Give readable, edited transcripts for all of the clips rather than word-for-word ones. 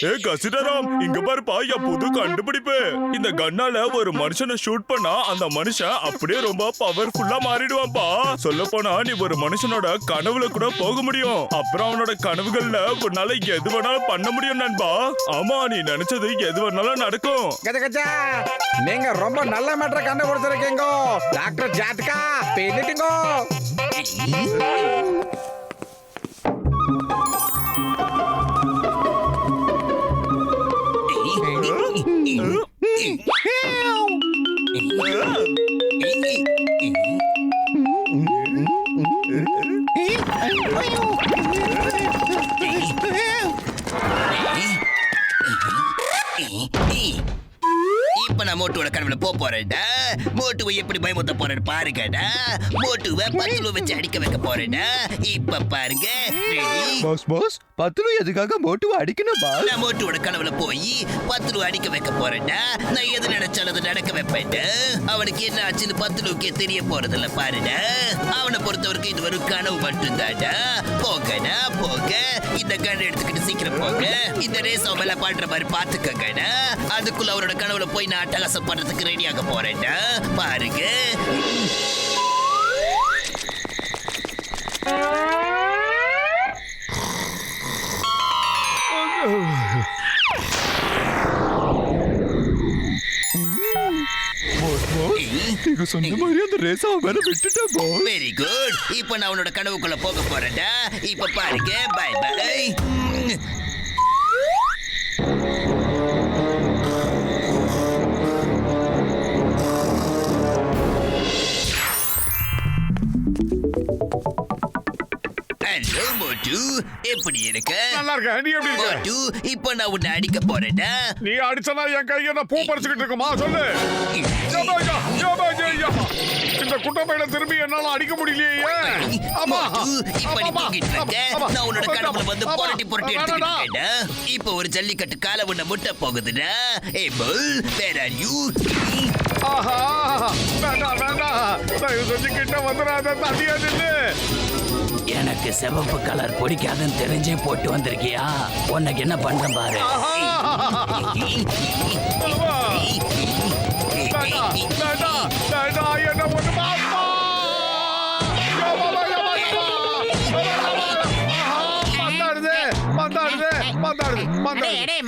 ஏ கசிடராம், இங்க பாருப்பா என் புது கண்டுபிடிப்பு. இந்த கன்னால ஒரு மனுஷனை ஷூட் பண்ணா அந்த மனுஷன் அப்படியே ரொம்ப பவர்ஃபுல்லா மாறிடுவான்பா. சொல்ல போனா நீ ஒரு மனுஷனோட கனவுல கூட போக முடியும். அப்புறம் அவனோட கனவுகள்ல உன்னால எது வேணாலும் பண்ண முடியும் நண்பா. ஆமா, நீ நினைச்சது எது வேணாலும் நடக்கும். கஜா நீங்க ரொம்ப நல்ல மேட்டரை கண்டுபிடிச்சிருக்கீங்க டாக்டர் ஜாத்கா. பின்னிட்டுங்க. இப்ப நான் மோட்டுவோட கனவுல போறேன்டா. மோட்டுவை எப்படி பயமுத்த போறேன்னு பாருங்கடா. மோட்டுவை பத்துல வச்சு அடிக்க வைக்க போறேன்டா. இப்ப பாருங்க. பாஸ் பத்துல எதுக்காக மோட்டுவை அடிக்கணும் பாஸ்? நான் மோட்டுவோட கனவுல போய் பத்துல அடிக்க வைக்க போறேன்டா. நான் எது நினைச்சாலும் அதை நடக்க வைப்பேன்டா. அவனுக்கு என்ன ஆச்சுன்னு பத்துலுக்கே தெரிய போறதில்ல பாருடா. அவனை பொறுத்தவரைக்கும் இது ஒரு கனவு மட்டும்தான்டா. போகடா போக. இந்த கன் எடுத்துக்கிட்டு சீக்கிரம் போக. இந்த ரேஸ் அவன் மேல பாடுற மாதிரி பாத்துக்கங்கடா. அதுக்குள்ள அவரோட கனவுல போய் நான் அட்டகாசம் பண்றதுக்கு ரெடியாக போறேன்டா. பாருங்க. நீங்க சொன்ன மாதிரி அந்த ரேஸ் அவன் மேல விட்டுட்டேன் பாஸ். Very good. இப்போ நான் அவனோட கனவுக்குள்ள போக போறேன்டா. இப்ப பாருங்க. Bye by. ஹலோ மோட்டு, எப்படி இருக்க? நல்லா இருக்க. நீ எப்படி இருக்க? மோட்டு, இப்போ நான் உன்னை அடிக்க போறேன்டா. நீ அடிச்சனா என் கையை நான் பூ பறிச்சுக்கிட்டு இருக்குமா? சொல்லு. இந்த குட்டப்பையில திரும்பி என்னால அடிக்க முடியலையே. ஆமா. மோட்டு, இப்ப நீ தூங்கிட்டு இருக்க. நான் உன்னோட கனவுல வந்து புரட்டி புரட்டி எடுத்துக்கிட்டு இருக்கேன்டா. இப்போ ஒரு ஜல்லிக்கட்டு காலை உன்னை முட்ட போகுதுடா. ஏய் புல், வேர் ஆர் யூ? ஆஹா. வேண்டாம் வேண்டாம். தயவு செஞ்சு கிட்ட வந்துடாத. தனியா நில்லு. எனக்கு சிவப்பு கலர் பிடிக்காதுன்னு தெரிஞ்சே போட்டு வந்திருக்கியா? உனக்கு என்ன பண்றேன் பாரு. என்ன ஒண்ணு பாப்பா.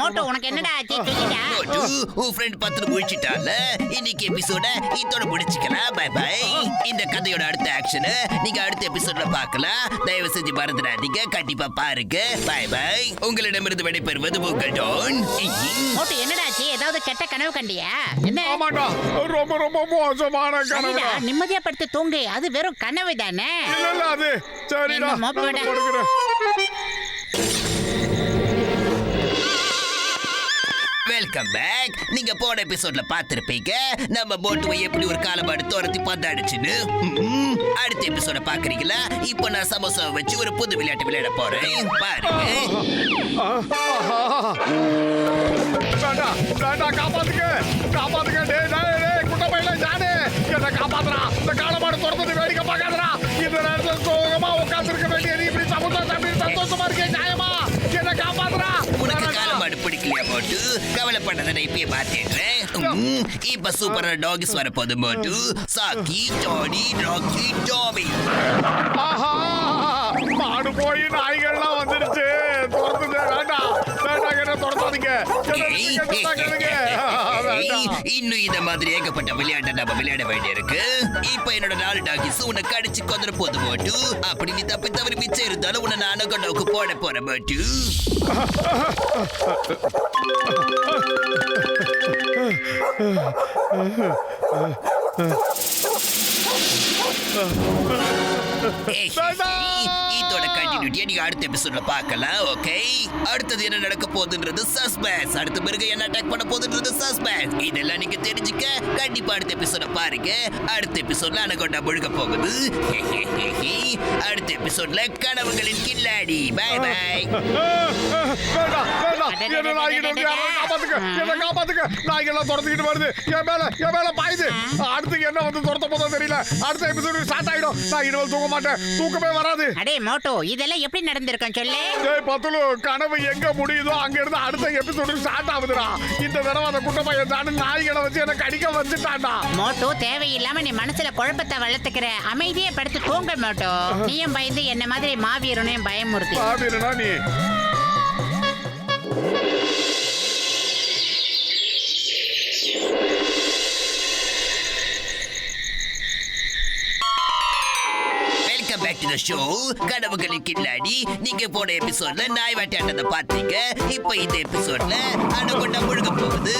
மோட்டோ உனக்கு என்னடா ஆச்சு? சொல்லுடா. மோட்டு, உன் ஃப்ரெண்ட் பத்து முடிச்சிட்டால. இன்னைக்கு எபிசோட இதோட முடிச்சுக்கலாம். Bye bye. இந்த கதையோட அடுத்த ஆக்ஷனை நீங்க அடுத்த எபிசோட்ல பார்க்கலாம். தயவு செஞ்சு மறந்துடாதீங்க. கண்டிப்பா பாருங்க. Bye bye. உங்களிடமிருந்து விடைபெறுவது உங்கள் டான். மோட்டோ என்னடா ஆச்சு? ஏதாவது கெட்ட கனவு கண்டியா? என்ன? ஆமாடா, ரொம்ப ரொம்ப மோசமான கனவு. சரிடா, நிம்மதியா படுத்து தூங்கு. அது வெறும் கனவு தானே. இல்ல அது சரிடா. என்ன மோப்போடா? படுக்கிறேன். Welcome back. நீங்க போன எபிசோட்ல பார்த்திருப்பீங்க நம்ம போட்டுவை எப்படி ஒரு காலமாடு துரத்தி பந்தாடுச்சுன்னு. அடுத்த எபிசோட பாக்குறீங்களா? இப்போ நான் சமோசாவை வச்சு ஒரு புது விளையாட்டு விளையாட போறேன். பாருங்க. காப்பாத்துக்க காப்பாத்துக்க. குட்டப்பையில ஜானே என்ன காப்பாத்துறா. இந்த காலமாடு துரத்து வேடிக்கை பார்க்காதரா. இந்த நேரத்துல சோகமா உட்கார்ந்துருக்க வேண்டிய நீ இப்படி சந்தோஷமா இருக்கே. நியாயமா என்ன காப்பாத்துறா. உனக்கு காலமாடு பிடிக்கலையா போட்டு? கவலைப்படாத, நான் இப்பயே பாத்துடுறேன். இப்ப சூப்பரா டாகிஸ் வர போது போட்டு. சாக்கி, ஜானி, ராக்கி, டாமி. ஆஹா, மாடு போய் நாய்கள்லாம் வந்துருச்சு. துரத்துது. வேண்டாம் வேண்டாம், என்ன துரத்தாதீங்க. இன்னும் இந்த மாதிரி ஏகப்பட்ட விளையாட்டை நம்ம விளையாட வேண்டியிருக்கு. இப்ப என்னோட 4 டாகிஸ் உன்னை கடிச்சு கொந்துட போது போட்டு. அப்படி நீ தப்பி தவறி மிச்சம் இருந்தாலும் உன்னை நான் அனகொண்டாவுக்கு போட போறேன் போட்டு. இதோட கண்டினியூட்டியை நீங்க அடுத்த எபிசோட்ல பார்க்கலாம். ஓகே, அடுத்தது என்ன நடக்க போகுதுன்றது சஸ்பென்ஸ். அடுத்த பிறகு என்ன அட்டாக் பண்ண போகுதுன்றது சஸ்பென்ஸ். இதெல்லாம் நீங்க தெரிஞ்சுக்க கண்டிப்பா அடுத்த எபிசோட பாருங்க. அடுத்த எபிசோட்ல அனகொண்டா முழுக போகுது. அடுத்த எபிசோட்ல கனவுகளின் கில்லாடி. By by. நாய்கள்லாம் துரத்துக்கிட்டு வருது. என் மேல பாயுது. அடுத்து என்ன வந்து துரத்த போதும் தெரியல. அடுத்த எபிசோடு ஸ்டார்ட் ஆயிடும். நான் இனிமேல் தூங்க மாட்டேன், தூக்கமே வராது. அடே மோட்டு இதெல்லாம் எப்படி நடந்திருக்கும் சொல்லு. டேய் பத்துலு, கனவு எங்க முடியுதோ அங்க இருந்து அடுத்த எபிசோடு ஸ்டார்ட் ஆகுதுடா. இந்த தடவை அந்த குட்ட பையன் தானே நாய்களை வச்சு என்ன கடிக்க வந்துட்டான்டா. மோட்டு தேவையில்லாம நீ மனசுல குழப்பத்தை வளர்த்துக்கிற. அமைதியே படுத்து தூங்க மோட்டு. நீயும் பயந்து என்ன மாதிரி மாவீரனையும் பயமுறுத்தி. பாவிரனா நீ. Welcome back to the show. கனவுகளின் கில்லாடி. நீங்க போன எபிசோட்ல நாய் வேட்டையாட்டத்தை பார்த்தீங்க. இப்போ இந்த எபிசோட்ல அணுகுண்டா முழுக போகுது.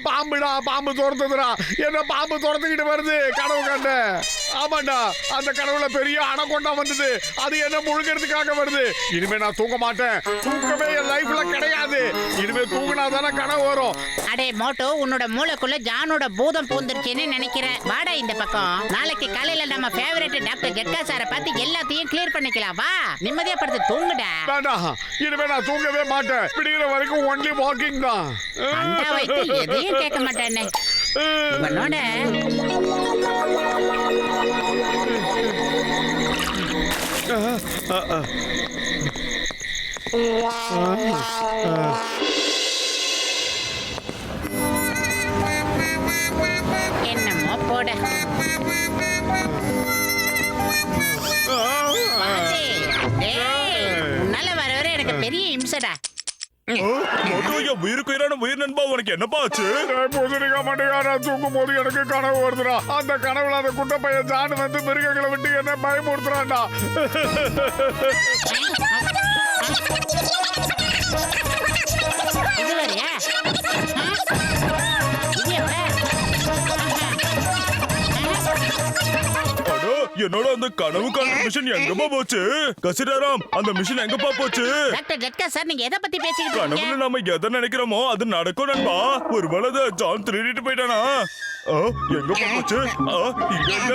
பாம்புடா, பாம்பு துரத்துதுடா. என்ன பாம்பு துரத்துக்கிட்டு வருது கனவு கண்ட. ஆமாண்டா, அந்த கனவுல பெரிய அணகொண்டா வந்தது. அது என்ன முழுகிறதுக்காக வருது. இனிமே நான் தூங்க மாட்டேன். தூக்கமே என் லைஃப்ல கிடையாது. இனிமே தூங்கினா தானே கனவு வரும். அடே மோட்டு, உன்னோட மூளைக்குள்ள ஜானோட பூதம் பூந்துருச்சுன்னு நினைக்கிறேன். வாடா இந்த பக்கம். நாளைக்கு காலையில நம்ம ஃபேவரட் டாக்டர் ஜட்கா சாரை பார்த்து எல்லாத்தையும் கிளியர் பண்ணிக்கலாம். வா, நிம்மதியா படுத்து தூங்குடா. வேண்டாம், இனிமே நான் தூங்கவே மாட்டேன். விடிகிற வரைக்கும் ஒன்லி வாக்கிங் தான். அந்த வயசுல எதையும் கேட்க மாட்டேன்னு இவனோட. என்னமோ போட. உன்னால வர வர எனக்கு பெரிய இம்சடா. உயிர் நண்பா, உனக்கு என்னப்பா ஆச்சு? புதுரிக்க மாட்டேங்க. நான் தூங்கும் போது எனக்கு கனவு வருதுடா. அந்த கனவுல அந்த குட்ட பையன் ஜான் வந்து மிருகங்களை விட்டு என்ன பயமுறுத்துறான்டா. இது வரையா? இது எப்ப? என்னோட அந்த கனவு காண மிஷன் எங்கப்பா போச்சு? கசிராராம், அந்த மிஷன் எங்கப்பா போச்சு? டாக்டர் ஜட்கா சார், நீங்க எதை பத்தி பேசிக்கிட்டு கனவுல இருக்கீங்க? நாம எதை நினைக்கிறோமோ அது நடக்கும் நண்பா. ஒருவேளை அதை ஜான் திருடிட்டு போயிட்டானா? எங்க போச்சு? இங்க இல்ல.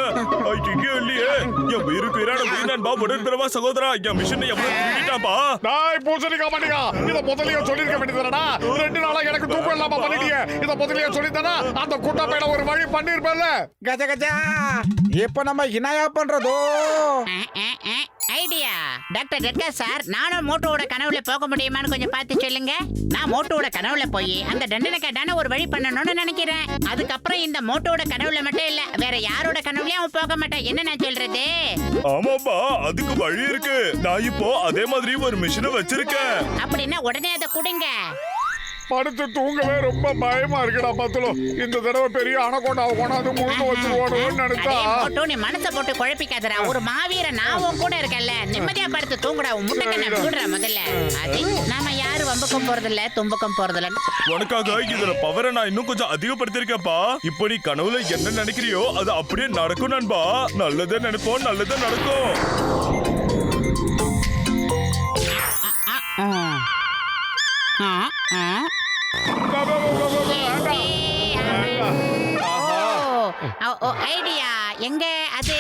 இங்க இல்லையே. என் உயிருக்கு உயிரான உயிர் நண்பா, உடன் பிறவா சகோதரா, என் மிஷன் எவ்வளவு திருடிட்டாப்பா? நாய் பூசணிக்க மாட்டேங்க. இத முதல்லயே சொல்லிருக்க வேண்டியதுடா. 2 நாளா எனக்கு தூக்கம் இல்லாம பண்ணிட்டீங்க. இத முதல்லயே சொல்லித்தானா அந்த குட்ட பையன ஒரு வழி பண்ணிருப்பேன்ல. கஜ கஜா, இப்ப நம்ம என்னயா பண்றதோ? ஐடியா. டாக்டர் ஜட்கா சார், நானும் மோட்டோவோட கனவுல போக முடியுமான்னு கொஞ்சம் பார்த்து சொல்லுங்க. நான் மோட்டோவோட கனவுல போய் அந்த தண்டனைக்கான ஒரு வழி பண்ணணும்னு நினைக்கிறேன். அதுக்கப்புறம் இந்த மோட்டோவோட கனவுல மட்டும் இல்ல, வேற யாரோட கனவுலயும் அவன் போக மாட்டான். என்ன நான் சொல்றது? ஆமாப்பா, அதுக்கு வழி இருக்கு. நான் இப்போ அதே மாதிரி ஒரு மிஷினை வச்சிருக்கேன். அப்படின்னா உடனே அதை கொடுங்க. படுத்து தூங்கவே ரொம்ப பயமா இருக்குடா பத்துலோ. இந்த தடவை பெரிய அணகொண்டாவை கொண்டாந்து முழுக்க வச்சிருவானோன்னு நினைச்சா. அடே மோட்டோ, நீ மனசை போட்டு குழப்பிக்காதடா. ஒரு மாவீர நாவும் கூட இருக்கல்ல. நிம்மதியா படுத்து தூங்குடா. உன் முட்டைக்கண்ணை மூடுறா முதல்ல. அது நாம யாரு வம்புக்கும் போறதில்ல, தும்புக்கும் போறதில்ல. உனக்காக இதுல பவரை நான் இன்னும் கொஞ்சம் அதிகப்படுத்திருக்கேன்ப்பா. இப்போ நீ கனவுல என்ன நினைக்கிறியோ அது அப்படியே நடக்கும் நண்பா. நல்லதே நினைப்போம், நல்லதே நடக்கும். ஐடியா எங்க அது?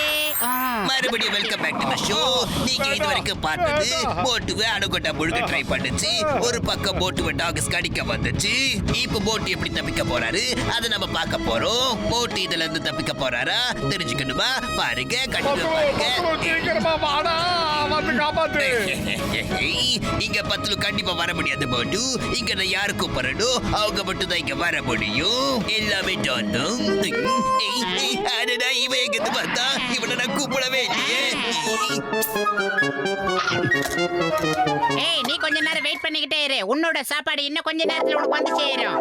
மறுபடியும் welcome back to the show. நீங்க இது வரைக்கும் பார்த்தது போட்டுவை அணுகொண்டா முழுக்க ட்ரை பண்ணுச்சு. ஒரு பக்கம் போட்டுவை டாக்ஸ் கடிக்க வந்துச்சு. இப்போ போட்டு எப்படி தப்பிக்க போறாரு அதை நம்ம பார்க்க போறோம். போட்டு இதுல இருந்து தப்பிக்க போறாரா தெரிஞ்சுக்கணுமா? பாருங்க, கண்டிப்பா பாருங்க. சீக்கிரமா வாடா, வந்து காப்பாத்து. இங்க பத்துல கண்டிப்பா வர முடியாது போட்டு. இங்க நான் யாரு கூப்பிடணும், அவங்க மட்டும் தான் இங்க வர முடியும். எல்லாமே தோணும். இவன் எங்க பார்த்தா இவனை நான் கூப்பிடவே இல்லையே. ஏய், நீ கொஞ்ச நேரம் வெயிட் பண்ணிக்கிட்டே இரு. உன்னோட சாப்பாடு இன்னும் கொஞ்ச நேரத்துல உனக்கு வந்து சேரும்.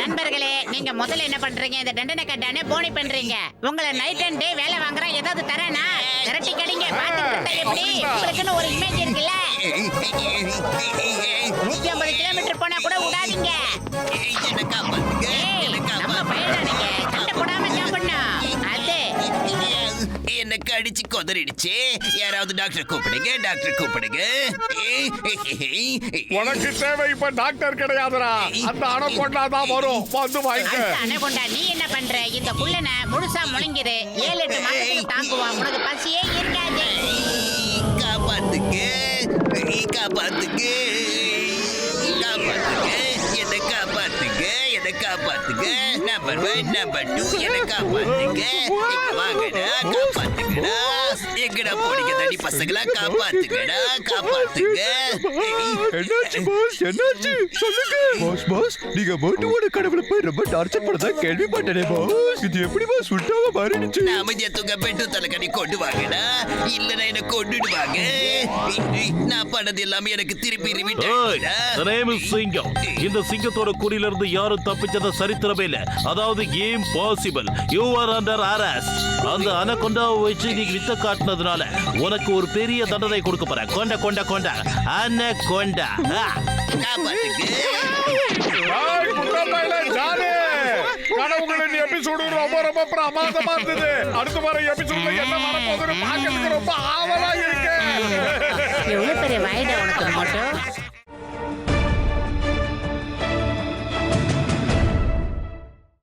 நண்பர்களே, நீங்க முதல்ல என்ன பண்றீங்க? இந்த தண்டனை கட்டானே போனி பண்றீங்க. உங்களை நைட் அண்ட் டே வேலை வாங்குறா ஏதாவது தரேனா? திரட்டி கடிங்க. பாத்துட்டு இருந்தா எப்படி? உங்களுக்குன்னு ஒரு இமேஜ் இருக்குல்ல. 150 கிலோமீட்டர் போனா கூட விடாதீங்க. என்ன காப்பாத்துங்க, ஏய், என்ன நம்ம காப்பாத்துங்க. பையனானீங்க. சண்டை போடாம சாப்பிடணும். அது எனக்கு அடிச்சு கொதறிடுச்சு. யாராவது டாக்டர் கூப்பிடுங்க, டாக்டர் கூப்பிடுங்க. உனக்கு தேவை இப்ப டாக்டர் கிடையாதுடா. அந்த அணகொண்டா தான் வரும். வந்து வாங்கிக்க. அந்த அனகொண்டா நீ என்ன பண்ற? இந்த குள்ளனை முழுசா முழுங்கிரு. 7-8 மாசத்துக்கு தாங்குவான். உனக்கு பசியே இருக்காது. காப்பாத்துங்க காப்பாத்துங்க என்னை காப்பாத்துங்க என்னை காப்பாத்துங்க நம்பர் 1 நம்பர் 2 என்னை காப்பாத்துங்க இங்க வாங்கடா காப்பாத்துங்கடா எங்கடா போனீங்க தடி பசங்களா காப்பாத்துங்கடா காப்பாத்துங்க என்னாச்சு பாஸ் என்னாச்சு சொல்லுங்க பாஸ் நீங்க மோட்டுவோட கடவுளை போய் ரொம்ப டார்ச்சர் பண்ணதா கேள்விப்பட்டேனே பாஸ் இது எப்படி பாஸ் சுட்டாவ மாறிடுச்சு நாம எத்துங்க பெட்டு தலைக்கடி கொண்டு வாங்கடா இல்லனா என்ன கொண்டுடுவாங்க நான் பண்ணது எல்லாமே எனக்கு திருப்பி சிங்கம் இந்த சிங்கத்தோட குறியில இருந்து யாரும் தப்பிச்சத சரித்திரமே இல்ல அதாவது impossible you are under arrest அந்த அனகொண்டாவை வச்சு நீ வித்த காட்டினதுனால உனக்கு ஒரு பெரிய தண்டனை கொடுக்க போறேன் கொண்ட கொண்ட கொண்ட அனகொண்டா காப்பாத்துங்க ஏய், குட்டப்பையில ஜானே கனவுகளின் எபிசோடு ரொம்ப ரொம்ப பிரமாதமா இருந்தது அடுத்த வாரம் எபிசோட்ல என்ன வரப்போகுதுன்னு பார்க்கறதுக்கு ரொம்ப ஆவலா இருக்கு